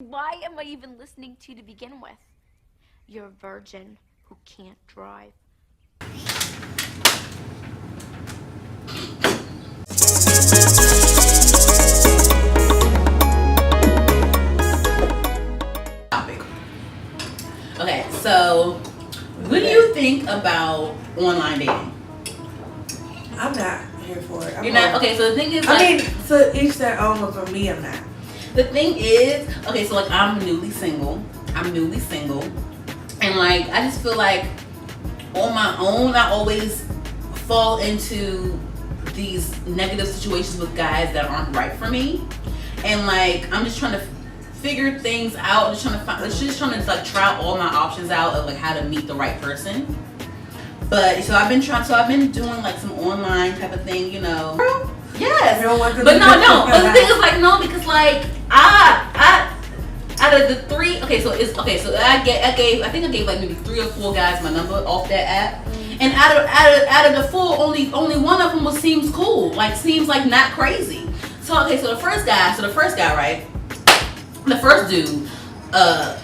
Why am I even listening to you to begin with? You're a virgin who can't drive. Okay, so what do you think about online dating? I'm not here for it. You're not? Okay, so the thing is, I mean, so each their own, but for me, I'm not. The thing is, okay, so like I'm newly single, and like I just feel like on my own, I always fall into these negative situations with guys that aren't right for me, and like I'm just trying to figure things out, just trying to like try all my options out of like how to meet the right person. But so I've been doing like some online type of thing, you know. Yes, but no. But the thing is, like, no, because like I out of the three, okay, so I think I gave like maybe 3 or 4 guys my number off that app, and out of the 4, only one of them seems cool, like seems like not crazy. So okay, so the first guy, right? The first dude,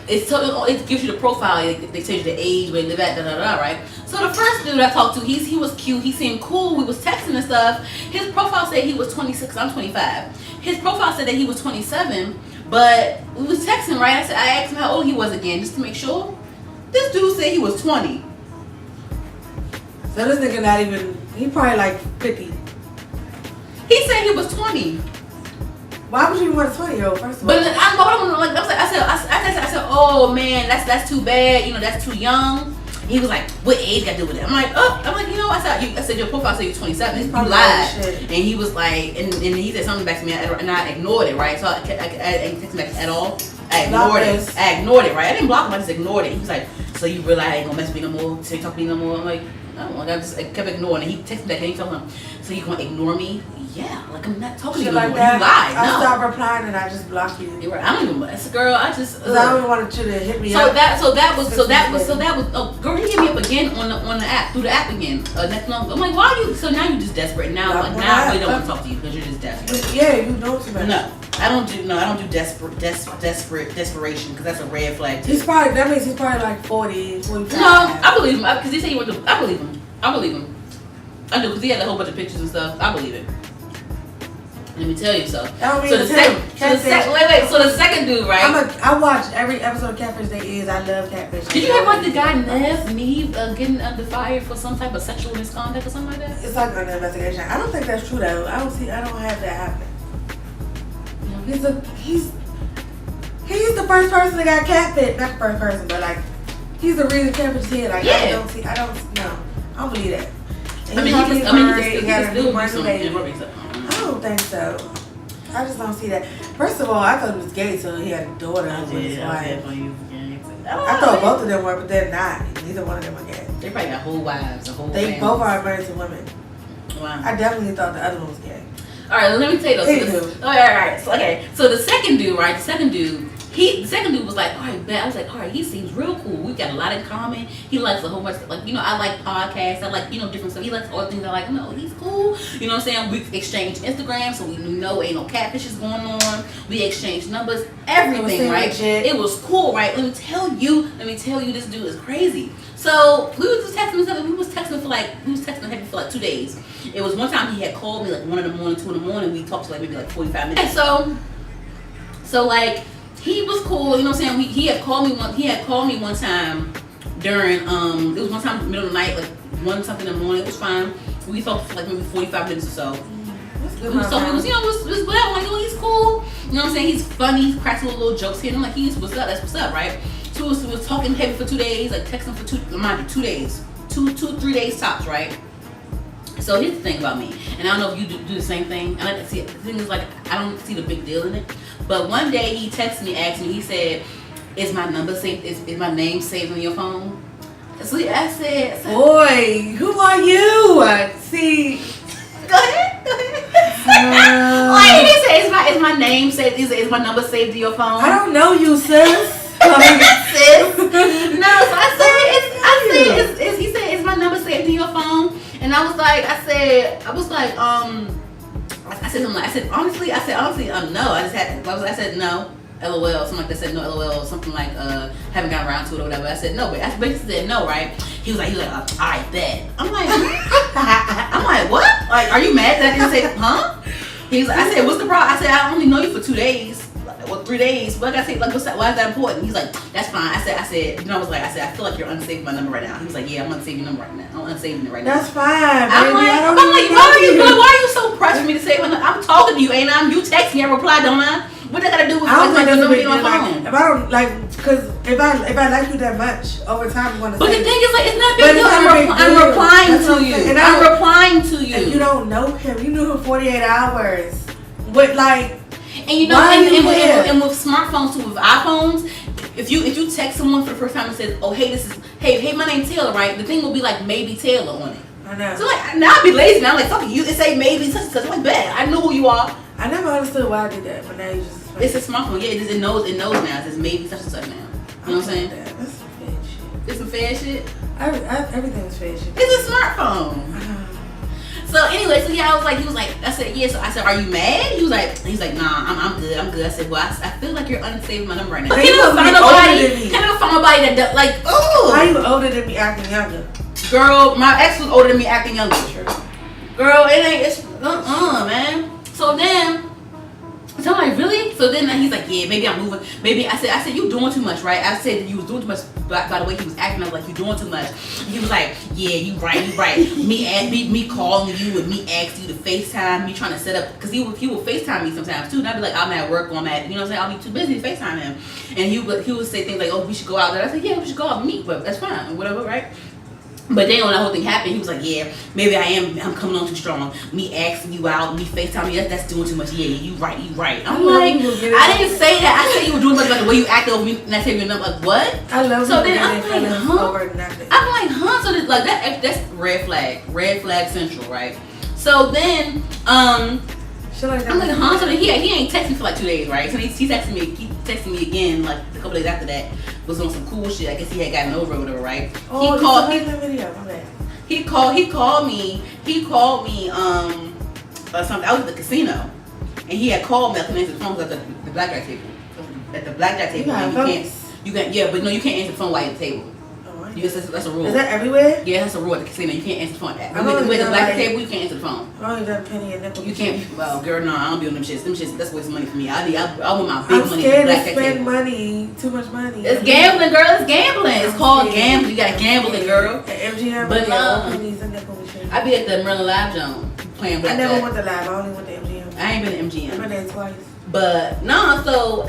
it gives you the profile. They tell you the age, where they live at, right? So the first dude I talked to, he was cute. He seemed cool. We was texting and stuff. His profile said he was 26. I'm 25. His profile said that he was 27, but we was texting, right? I asked him how old he was again, just to make sure. This dude said he was 20. So this nigga not even. He probably like 50. He said he was 20. Why would you want a 20-year-old, first of all? But I said, oh man, that's too bad. You know, that's too young. He was like, what age got to do with it? I'm like, you know, I said your profile said you're 27. You lied. And he was like, and he said something back to me, and I ignored it, right? So I didn't text him back at all. I ignored it, right? I didn't block him. I just ignored it. He was like, so you realize I ain't gonna mess with me no more? So you talk to me no more? I'm like, no. I kept ignoring it. He texted me back and he told him, so you gonna ignore me? Yeah, like I'm not talking to you no more. You lied. I stopped replying and I just blocked you. You're right. I don't even. That's a girl. I just. Cause I don't want you to hit me up. So that was. Oh, girl, he hit me up again on the app, through the app again. Next month. I'm like, why are you? So now you're just desperate. Now I really don't want to talk to you because you're just desperate. Yeah, you know too much. No, I don't do desperation because that's a red flag too. That means he's probably like 40, 45. No, I believe him because he said he went to. I believe him. I do because he had a whole bunch of pictures and stuff. I believe it. Let me tell you so. So the second dude, right? I watch every episode of Catfish There Is. I love Catfish. Did you hear about the guy Neve getting under fire for some type of sexual misconduct or something like that? It's like under investigation. I don't think that's true though. I don't have that happening. He's the first person that got catfished. Not the first person, but like he's the reason Catfish here. Like yeah. I don't believe that. And he can still do something. I don't think so. I just don't see that. First of all, I thought he was gay, so he had a daughter with his wife. I thought both of them were, but they're not. Neither one of them are gay. They probably got whole wives, They both are married to women. Wow. I definitely thought the other one was gay. All right, let me tell you those. All right. So the second dude, right? The second dude was like, all right, bet. I was like, all right, he seems real cool. We've got a lot in common. He likes a whole bunch of, like, you know, I like podcasts. I like, you know, different stuff. He likes all the things I like. No, he's cool. You know what I'm saying? We exchanged Instagram, so we know ain't no catfishes going on. We exchanged numbers, everything, right? Legit. It was cool, right? Let me tell you, this dude is crazy. So we was just texting each other. We was texting for like 2 days. It was one time he had called me like 1 in the morning, 2 in the morning. We talked for like maybe like 45 minutes. And so like he was cool. You know what I'm saying? He had called me one time during it was one time in the middle of the night, like 1 something in the morning. It was fine. We talked for like maybe 45 minutes or so. He was whatever. Like, oh, he's cool. You know what I'm saying? He's funny. He cracks little jokes here. And I'm like, what's up? That's what's up, right? So we was talking heavy for 2 days, like texting for 2 days, 3 days tops, right? So here's the thing about me, and I don't know if you do the same thing. And the thing is, like, I don't see the big deal in it. But one day he texted me, asked me, he said, "Is my number saved? Is my name saved on your phone?" So I said, "Boy, who are you?" See. Go ahead. Like he said, "Is my name saved? Is my number saved to your phone?" I don't know you, sis. Sis. No, so I said, he said, "Is my number saved to your phone?" And I was like, honestly, no. I said no. LOL, something like that. Said no LOL, something like haven't gotten around to it or whatever. I said no, but I basically said no, right? He was like, I bet. I'm like, what? Like, are you mad that I didn't say, huh? I said, what's the problem? I said, I only know you for 2 days. Well, 3 days. What I gotta say, like, what's that? Why is that important? He's like, that's fine. I said, you know, I said, I feel like you're unsaving my number right now. He was like, yeah, I'm unsaving your number right now. I'm unsaving it right now. That's fine. I'm like, why are you so pressed for me to save my number? I'm talking to you, ain't I? You text me, I reply, don't I? What that gotta do with like your number on phone? If I don't like, cause if I like you that much over time, I'm gonna. But the thing is, like, it's not big deal. I'm replying to you. I'm replying to you. And you don't know him. You knew him 48 hours. But like. And you know, and with smartphones too, with iPhones, if you text someone for the first time and says, "Oh, hey, my name's Taylor," right? The thing will be like maybe Taylor on it. I know. So like now I'd be lazy now. I'm like, fuck you. It say maybe such and such. I'm like, bad. I know who you are. I never understood why I did that, but now you just. It's a smartphone. Yeah, it knows now. It says maybe such and such now. You know what I'm saying? That's some fad shit. It's some fad shit. Everything is fad shit. It's a smartphone. So anyway, so yeah, he was like, I said, yeah, so I said, are you mad? He's like, nah, I'm good. I said, well, I feel like you're unsaving my number right now. Can't even find nobody that, like, ooh. Why are you older than me acting younger? Girl, my ex was older than me acting younger. Girl, it's man. So then, so I'm like, really? So then he's like, yeah, maybe I'm moving. Maybe I said, you doing too much, right? I said that you was doing too much by the way he was acting. I was like, you doing too much. He was like, yeah, you right. me calling you and me asking you to FaceTime, me trying to set up, because he would FaceTime me sometimes too. And I'd be like, I'm at work or I'm at, you know what I'm saying? I'll be too busy to FaceTime him. And he would say things like, oh, we should go out there. I said, yeah, we should go out and meet, but that's fine, whatever, right? But then when that whole thing happened, he was like, yeah, maybe I'm coming on too strong. Me asking you out, me FaceTime you, that's doing too much. Yeah, you right. I'm like, I didn't say that. I said you were doing much about the way you acted over me and I said your number. Like, what? I love so then I'm like, huh? So this, like that's red flag central, right? So then I'm like, huh? So then he ain't texted me for like 2 days, right? So he texted me again like a couple days after that. Was on some cool shit. I guess he had gotten over with her, right? Oh, He called me something. I was at the casino and he had called me. I couldn't answer the phone because I was at the blackjack table. At the blackjack table, you can't answer the phone while you're at the table. That's a rule. Is that everywhere? Yeah, that's a rule at the casino. You can't answer the phone. At the blackjack table, you can't answer the phone. I only got a penny and nickel. You can't. Well, girl, no, I don't be on them shits. Them shits, that's wasting money for me. I want my big I'm money. Scared to spend money, too much money. It's gambling, girl. It's gambling. It's called gambling. You gotta gamble it, girl. At MGM, but I be at the Maryland Live Zone playing blackjack. I never went to Live. I only went to MGM. I ain't been to MGM. I've been there twice. But no, so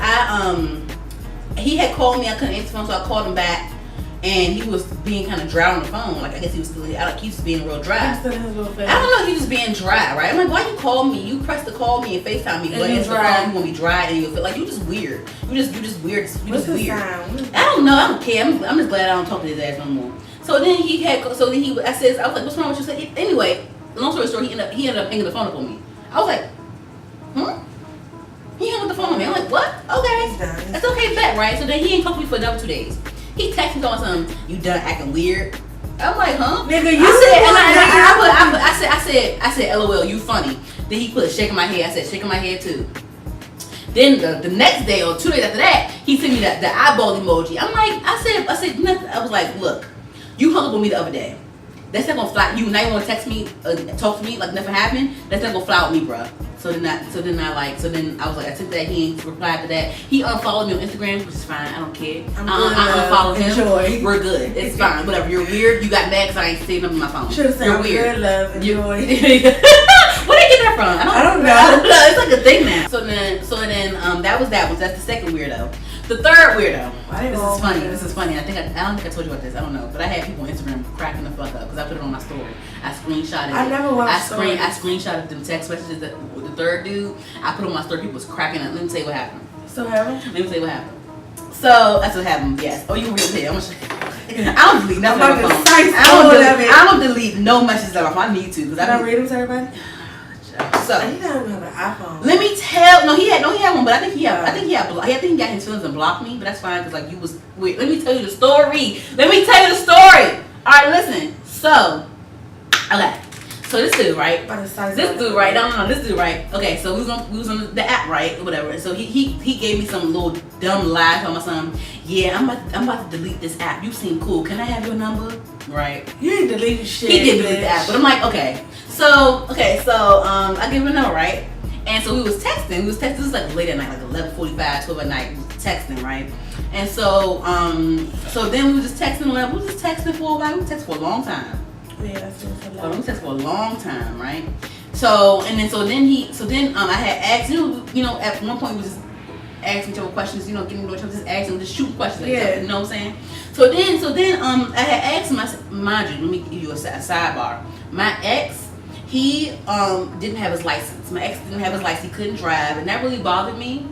he had called me. I couldn't answer the phone, so I called him back. And he was being kind of dry on the phone. Like, I guess he was still, he was being real dry. I don't know, he was being dry, right? I'm like, why you call me? You press to call me and FaceTime me, but it's the phone, you want to be dry, and you feel like you just weird. You just weird. What's weird. I don't know. I don't care. I'm just glad I don't talk to his ass no more. So then I was like, what's wrong with you? So anyway, long story short, he ended up hanging the phone up on me. I was like, He hung up the phone on me. I'm like, what? Okay. That's okay, bet, right? So then he ain't talked to me for another 2 days. He texted me on something, you done acting weird. I'm like, huh? Nigga, you I said, LOL, you funny. Then he put shaking my head. I said, shaking my head too. Then the next day or 2 days after that, he sent me the eyeball emoji. I'm like, I said nothing. I was like, look, you hung up on me the other day. That's not gonna fly. You now you wanna text me, talk to me like nothing happened. That's not gonna fly with me, bruh. So then I was like, I took that. He replied to that. He unfollowed me on Instagram, which is fine. I don't care. I unfollowed him. Enjoy. We're good. It's fine. Whatever. You're weird. You got mad because I ain't saving up on my phone. Should have said, you're weird. Good, love, enjoy. Where they get that from? I don't know. It's like a thing now. So then that was that one. That's the second weirdo. The third weirdo. This is funny. I don't think I told you about this. I don't know. But I had people on Instagram cracking the fuck up because I put it on my story. I screenshotted it. I never watched stories. I screenshotted them text messages that the third dude. I put on my story. People was cracking up. Let me tell you what happened. Still happened? Let me tell you what happened. So that's what happened. Yes. Oh, you real tell. I don't delete nothing on my phone. I don't delete no messages on my phone. I need to because I read them to everybody. So he doesn't have an iPhone. Let me tell. No, he had one, but I think he got his feelings and blocked me. But that's fine because like you was weird. Let me tell you the story. All right, listen. So, okay. So this dude, right? This dude, right? No, this dude, right? Okay, so we was on the app, right, or whatever. And so he gave me some little dumb lie on my son. Yeah, I'm about to delete this app. You seem cool. Can I have your number? Right? You ain't deleting shit. He did delete the app, but I'm like, okay. So I give him a number, right? And so we was texting. This was like late at night, like 11:45, 12 at night. We was texting, right? And so then we were just texting. We were just texting for a while. We texted for a long time. Yeah, that's it. We texted for a long time, right? So then I had asked at one point we just asking each other questions, getting to know each other, just asking, just shooting questions at each other, you know what I'm saying? So then I had asked him, I said, mind you, let me give you a sidebar. My ex, he didn't have his license. My ex didn't have his license. He couldn't drive, and that really bothered me.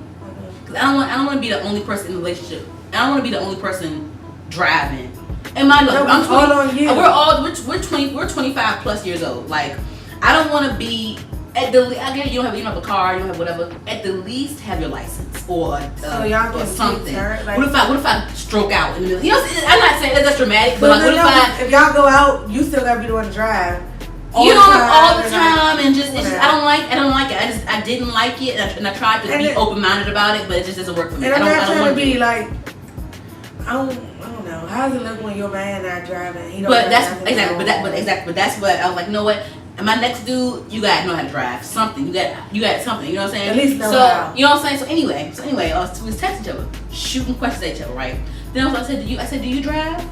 Cause I don't want to be the only person in the relationship. I don't want to be the only person driving. And my look, I'm 20, all on you. We're 25 plus years old. Like, I don't want to be at the. I get you don't have a car, you don't have whatever. At the least, have your license or something. Like, what if I stroke out in the middle? I'm not saying that's dramatic, but like, if y'all go out, you still gotta be the one to drive. All the time, and just I don't like it. I didn't like it, and I tried to be open minded about it, but it just doesn't work for me. And I'm not trying to be like, I don't know. How does it look when your man not driving? But that's what I was like. You know what? And my next dude, you gotta know how to drive. Something. You got something. You know what I'm saying? At least know how. You know what I'm saying? So anyway, we was texting each other, shooting questions at each other, right? Then I said, do you drive?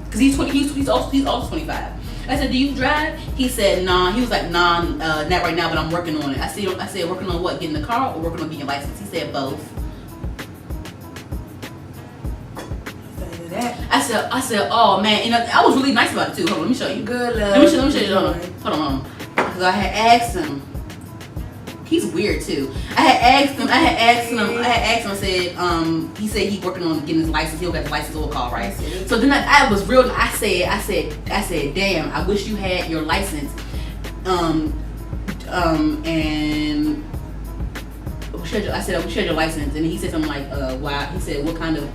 Because he's also 25. I said, do you drive? He said, nah. He was like, nah, not right now, but I'm working on it. I said, working on what? Getting the car or working on getting a license? He said, both. I said, oh man, I was really nice about it too. Hold on, let me show you. Good love. Let me show you. Hold on. Because I had asked him. He's weird too. I had asked him. I said, he said he's working on getting his license. He'll get his license or call, right? So then I was real. I said, damn, I wish you had your license. And I said, I wish you had your license. And he said something like, why? He said, what kind of?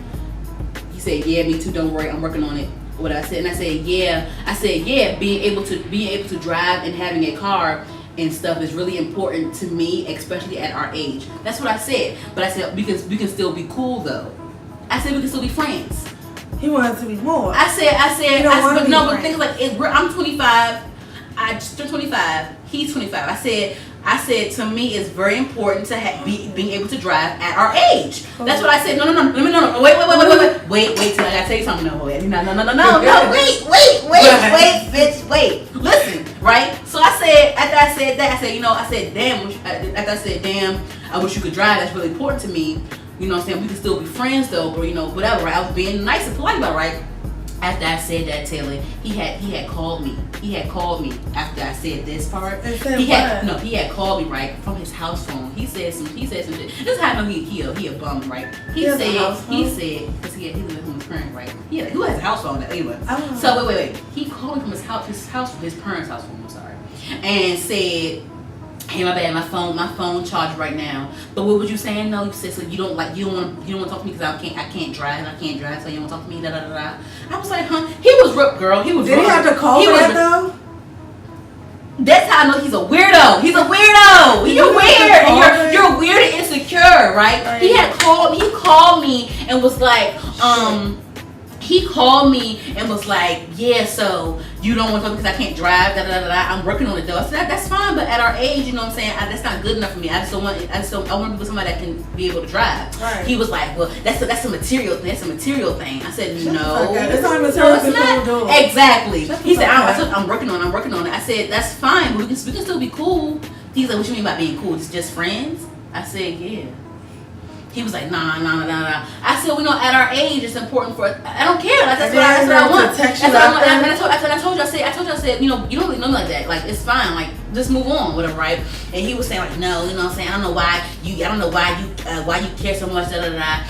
He said, yeah, me too. Don't worry, I'm working on it. What I said, and I said, yeah, being able to drive and having a car and stuff is really important to me, especially at our age. That's what I said. But I said we can still be cool though. I said we can still be friends. He wanted to be more. I said, but things like I'm 25. I just turned 25. He's 25. I said to me it's very important to being able to drive at our age. That's what I said. No. Wait till I gotta tell you something. No, wait, bitch, wait. Listen, right? So after I said damn, I wish you could drive. That's really important to me. You know what I'm saying? We can still be friends though, or whatever. Right? I was being nice and polite about it, right? After I said that, Taylor, he had called me. He had called me after I said this part. He had called me right from his house phone. He said some shit. This is how I know he a bum, right? He said because he lived with his parents, right? Who has a house phone anyway? So wait. He called me from his parents' house phone. I'm sorry, and said, hey, my bad, my phone charged right now. But what was you saying? No, you said so you don't want to talk to me because I can't drive, so you don't talk to me. Da da da. I was like, huh? He was ripped, girl. He was. Did he have to call that though? That's how I know he's a weirdo. He's a weirdo. You're weird, and you're weird and insecure, right? He called me and was like, yeah, so you don't want to talk because I can't drive, da da da da. I'm working on it though. I said that's fine, but at our age, you know what I'm saying, that's not good enough for me. I want to be with somebody that can be able to drive. Right. He was like, well, that's a material thing. That's a material thing. I said no. It's not material. It's not. Exactly. He said I'm working on it. I said that's fine, but we can still be cool. He's like, what you mean by being cool? It's just friends? I said yeah. He was like, nah. I said, at our age, it's important for. I don't care. That's what I want. That's what I want. And I told you, I said, you don't really know me like that. Like, it's fine. Like, just move on, whatever, right? And he was saying, like, no, you know what I'm saying? I don't know why you care so much, da da da.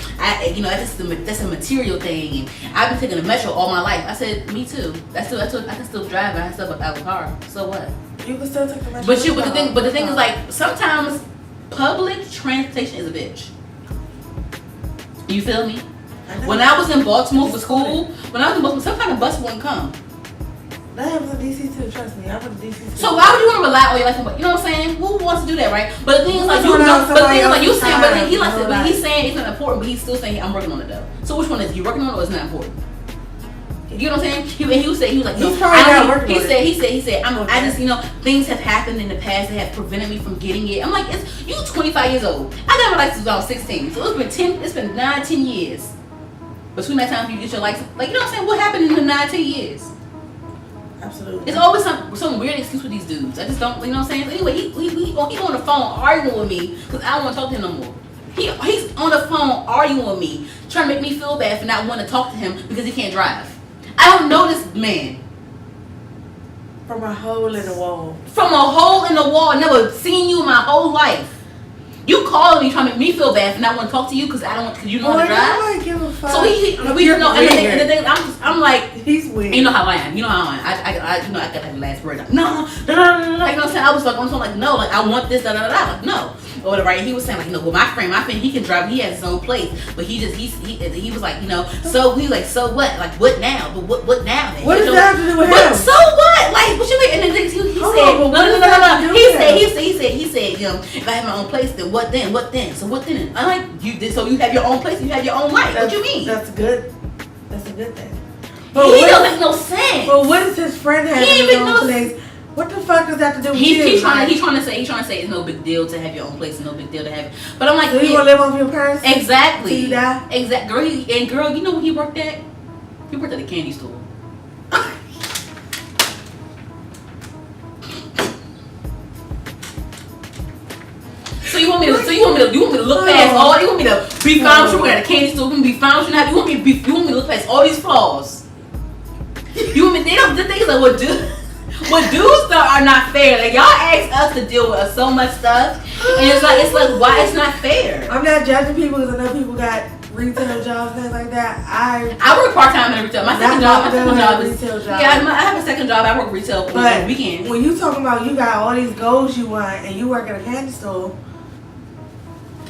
That's a material thing. And I've been taking the metro all my life. I said, me too. I can still drive. I can still have a car. So what? You can still take the metro. But the thing is, like, sometimes public transportation is a bitch. You feel me? When I was in Baltimore for school, sometimes the bus wouldn't come. That happens in DC too. Trust me, I'm in DC too. So why would you want to rely on your life? You know what I'm saying? Who wants to do that, right? But the thing is, like you know, but the thing is, like you saying, but then he likes it, but he's saying it's not important, but he's still saying I'm working on it though. So which one is you working on it or is not important? You know what I'm saying? He was like, no, he said, I just, you know, things have happened in the past that have prevented me from getting it. I'm like, you 25 years old. I got my license when I was 16, so it's been 9-10 years between that time you get your license. Like, you know what I'm saying? What happened in the 9-10 years? Absolutely. It's always some weird excuse with these dudes. I just don't, you know what I'm saying? So anyway, he on the phone arguing with me because I don't want to talk to him no more. He's on the phone arguing with me, trying to make me feel bad for not wanting to talk to him because he can't drive. I don't know this man. From a hole in the wall. From a hole in the wall. I never seen you in my whole life. You called me trying to make me feel bad for not want to talk to you because you don't want to drive. I give a fuck. So and the thing, I'm like, he's weird. You know how I am. You know how I am. I you know I gotta have the last word. No, you know what I'm saying? I was like on the phone like no, like I want this, like no. Or whatever, right? He was saying like, you know, well my friend, he can drive, he has his own place, but he was like, you know, so he like, so what? Like what now? But what now then? What does that have to do with him? So what? Like what you mean? And then he said, no. He said, you know, if I have my own place, then what then? What then? So what then? I'm like, so you have your own place, you have your own life. What you mean? That's good. That's a good thing. But he don't make no sense. But what does his friend have in his own place? What the fuck does that have to do with you? He's trying to say it's no big deal to have your own place, it's no big deal to have it. But I'm like, so you gonna live off your parents? Exactly. Till you die? Exactly. Girl, you know what he worked at? He worked at a candy store. So you want me to look past all? You want me to be found true at a candy store? You want me to be found true? You want me to look past all these flaws? You want me? The thing is like what dudes are not fair. Like y'all ask us to deal with so much stuff, and it's like why it's not fair. I'm not judging people because I know people got retail jobs and things like that. I work part time in retail. My second job is retail job. Yeah, I have a second job. I work retail on the weekends. When you talking about you got all these goals you want and you work at a candy store.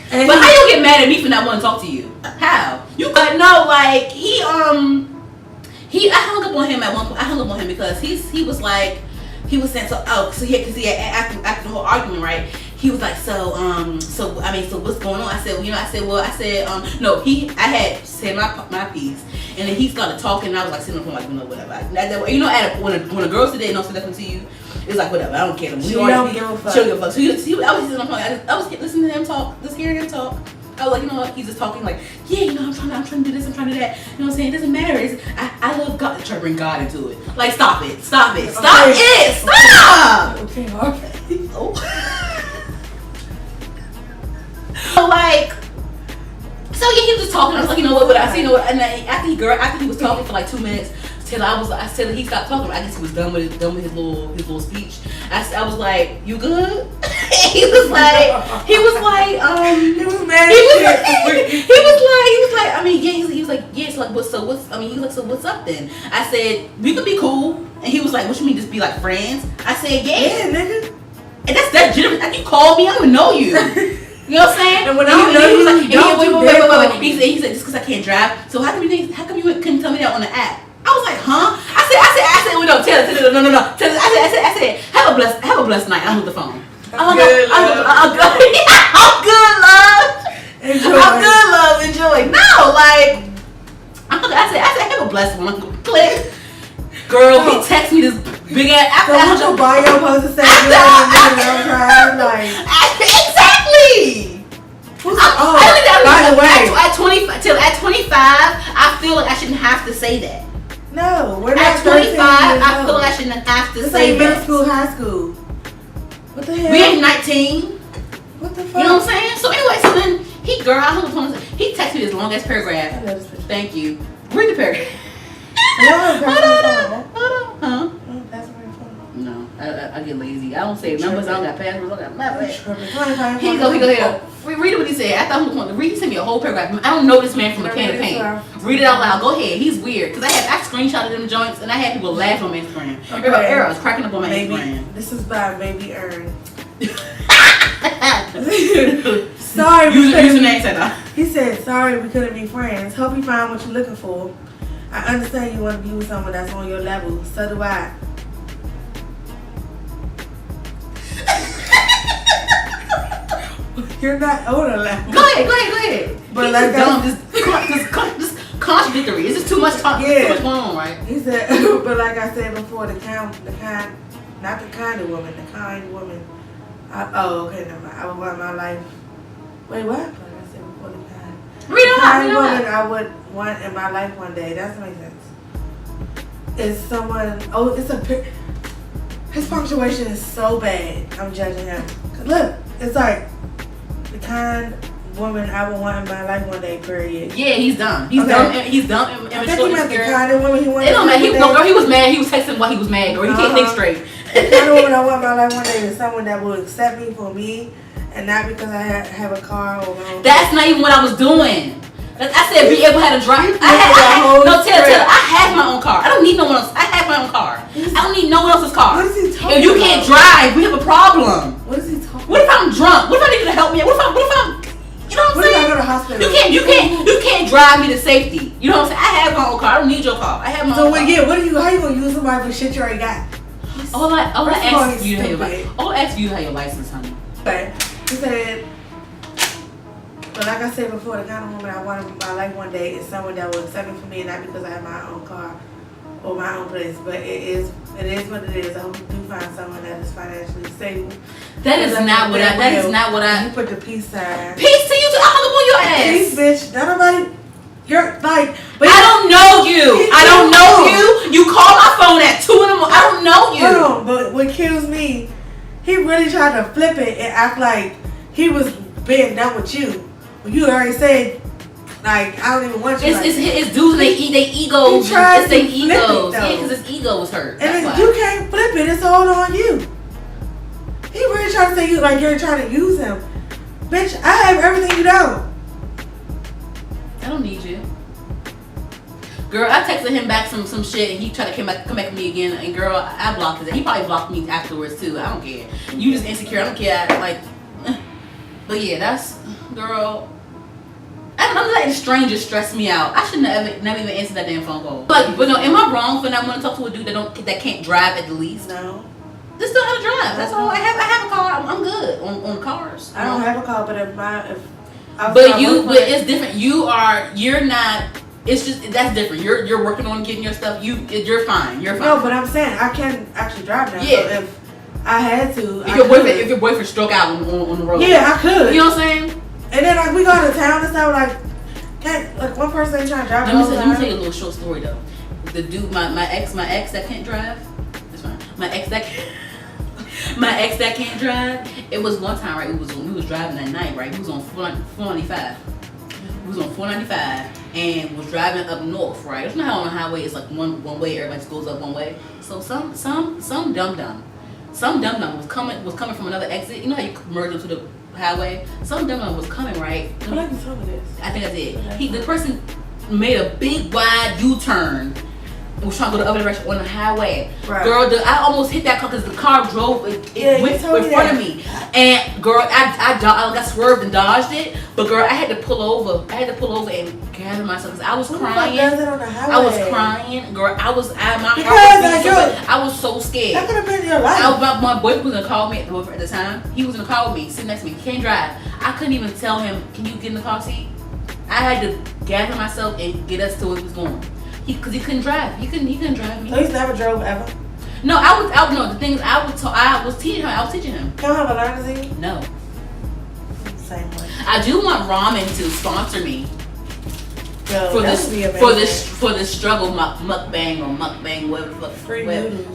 But how you get mad at me for not wanting to talk to you? How? You but no, like I hung up on him at one point. I hung up on him because he was saying after the whole argument, right? He was like, so what's going on? I said, no, I had said my piece, and then he started talking, and I was like sitting on the phone like, whatever. When a girl said they don't say nothing to you, it's like whatever. I don't care. She don't give a fuck. So I was sitting on the phone. I was listening to him talk, just hearing him talk. I was like, you know what? He's just talking like, yeah, you know, I'm trying to do this, I'm trying to do that. You know what I'm saying? It doesn't matter. I love God. Try to bring God into it. Like, stop it. Stop. Okay. Stop. Okay. Oh. So yeah, he was just talking. I was like, you know what? I see, you know what? And then after he was talking for like 2 minutes, till he stopped talking. I guess he was done with his little speech. I was like, you good? he was like, he was mad. He was like, I mean, yeah. He was like, yeah. So like, what's up then? I said, we could be cool. And he was like, what you mean, just be like friends? I said, yeah, nigga. And that's legitimate. Like, you called me, I don't even know you. You know what I'm saying? And when I don't know you, wait. He said, just because I can't drive. So how come you couldn't tell me that on the app? I was like, huh? I said, well, no, tell us, no. Tell us, I said, have a blessed night. I'm with the phone. I'm good, love. Enjoy. No, like, I said, have a blessed one. Click. Girl, he texted me this big ass. So what your bio supposed to say? Exactly. By the way, at 25, I feel like I shouldn't have to say that. No, we're not. At 25, I feel like I shouldn't have to say that. Middle school, high school. What the hell? We ain't 19. What the fuck? You know what I'm saying? So anyway, so then he texted me this long ass paragraph. Thank you. Read the paragraph. Hold on. No, I get lazy. I don't say numbers. I don't got passwords. I don't got nothing. Here you go. Read it what he said. I thought he was going to read. He sent me a whole paragraph. I don't know this man from a can of paint. Read it out loud. Go ahead. He's weird. Because I screenshotted them joints and I had people laugh on my Instagram. Everybody was cracking up on my Instagram. This is by Baby Earn. Sorry. He said, sorry we couldn't be friends. Hope you find what you're looking for. I understand you want to be with someone that's on your level. So do I. You're not old enough. Go ahead. But like this contradictory. It's just too much talk. Yeah. Too much going on, right? He said, but like I said before, not the kind woman, the kind woman. Okay, never mind. I would want my life. Wait, what? Like I said before, the kind woman I would want in my life one day. That doesn't make sense. It's someone. Oh, his punctuation is so bad. I'm judging him. Look, it's like the kind woman I would want in my life one day. Period. Yeah, he's dumb. He's dumb. He's dumb. I think he meant the kind of woman he wanted. It don't matter. He was mad. He was texting while he was mad, girl. He can't think straight. The kind of woman I want in my life one day is someone that will accept me for me, and not because I have a car or my own. That's not even what I was doing. I said be able to have a drive. I have my own car. I don't need no one else. I have my own car. I don't need no one else's car. What is he talking If you can't drive, we have a problem. What is he talking What if I'm drunk? What if I need you to help me? What if I'm you know what I'm saying? What if I go to the hospital? You can't drive me to safety. You know what I'm saying? I have my own car. I don't need your car. I have my own car. So yeah, how you gonna use somebody for shit you already got? All I ask you to have your license, honey. Okay. He said, but like I said before, the kind of woman I want in my life one day is someone that will accept me for me, not because I have my own car or my own place. But it is what it is. I hope you do find someone that is financially stable. That is not what I. You put the peace sign. Peace to you too. I hung up on your ass. Peace, bitch. Not nobody. You're like. But I don't know you. I don't know you. You call my phone at 2 a.m. I don't know you. Hold on, but what kills me, he really tried to flip it and act like he was being done with you. You already said, like, I don't even want you. It's dudes, they egos. It's their egos. Yeah, because his ego was hurt. And you can't flip it. It's all on you. He really trying to say you like you're trying to use him. Bitch, I have everything you don't. I don't need you. Girl, I texted him back some shit and he tried to come back with me again. And girl, I blocked his. He probably blocked me afterwards too. I don't care. You just insecure. I don't care. But yeah, that's girl. I'm letting strangers stress me out. I shouldn't have never even answered that damn phone call. But no, am I wrong for not wanting to talk to a dude that can't drive at the least? No. Just don't have to drive. That's all. I have a car. I'm good on cars. I don't have a car, but it's different. You're not. It's just that's different. You're working on getting your stuff. You're fine. You're fine. No, but I'm saying I can actually drive now. Yeah. So if I had to, if your boyfriend struck out on the road. Yeah, I could. You know what I'm saying? And then like we go to town and stuff like one person ain't trying to drive. Let me tell you a little short story though. The dude, my ex that can't drive. That's fine. My ex that can't drive. It was one time, right? We was driving that night, right? We was on 495. We was on 495 and was driving up north, right? You know how on the highway it's like one way, everybody just goes up one way. So some dum-dum was coming from another exit. You know how you merge into the highway? Some dum-dum was coming, right? I like you told me this. I think I did. The person made a big wide U-turn and was trying to go the other direction on the highway. Right. Girl, I almost hit that car because the car drove. It went in front of me. And girl, I got swerved and dodged it. But girl, I had to pull over. And gather myself because I was crying. Does it on the highway? I was crying, girl. I was so scared. That could have been your life. My boyfriend was gonna call me at the time. He was gonna call me, sit next to me. He can't drive. I couldn't even tell him, "Can you get in the car seat?" I had to gather myself and get us to where he was going. Because he couldn't drive. He couldn't drive me. So he's never drove ever? No, no. The thing is, I was teaching him. Can I have a learner's ear? No. Same way. I do want ramen to sponsor me. Yo, for this struggle mukbang or mukbang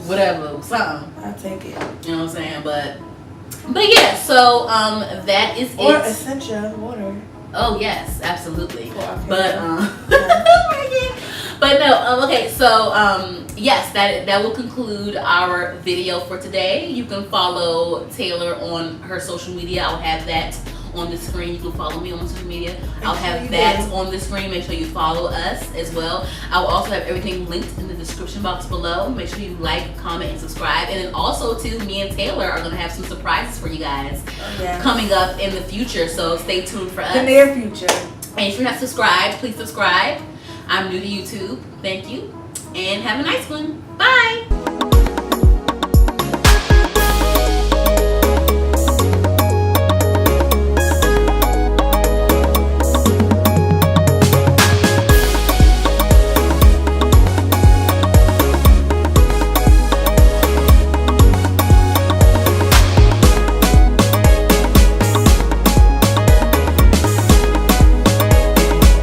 whatever something. I'll take it. You know what I'm saying? But yeah, so that is or it. Or essential water. Oh yes, absolutely. But but no, okay, so yes, that will conclude our video for today. You can follow Taylor on her social media. I'll have that on the screen. You can follow me on social media. I'll have that on the screen. Make sure you follow us as well. I will also have everything linked in the description box below. Make sure you like, comment, and subscribe. And then also too, me and Taylor are gonna have some surprises for you guys coming up in the future. So stay tuned for us. The near future. And if you're not subscribed, please subscribe. I'm new to YouTube. Thank you. And have a nice one. Bye.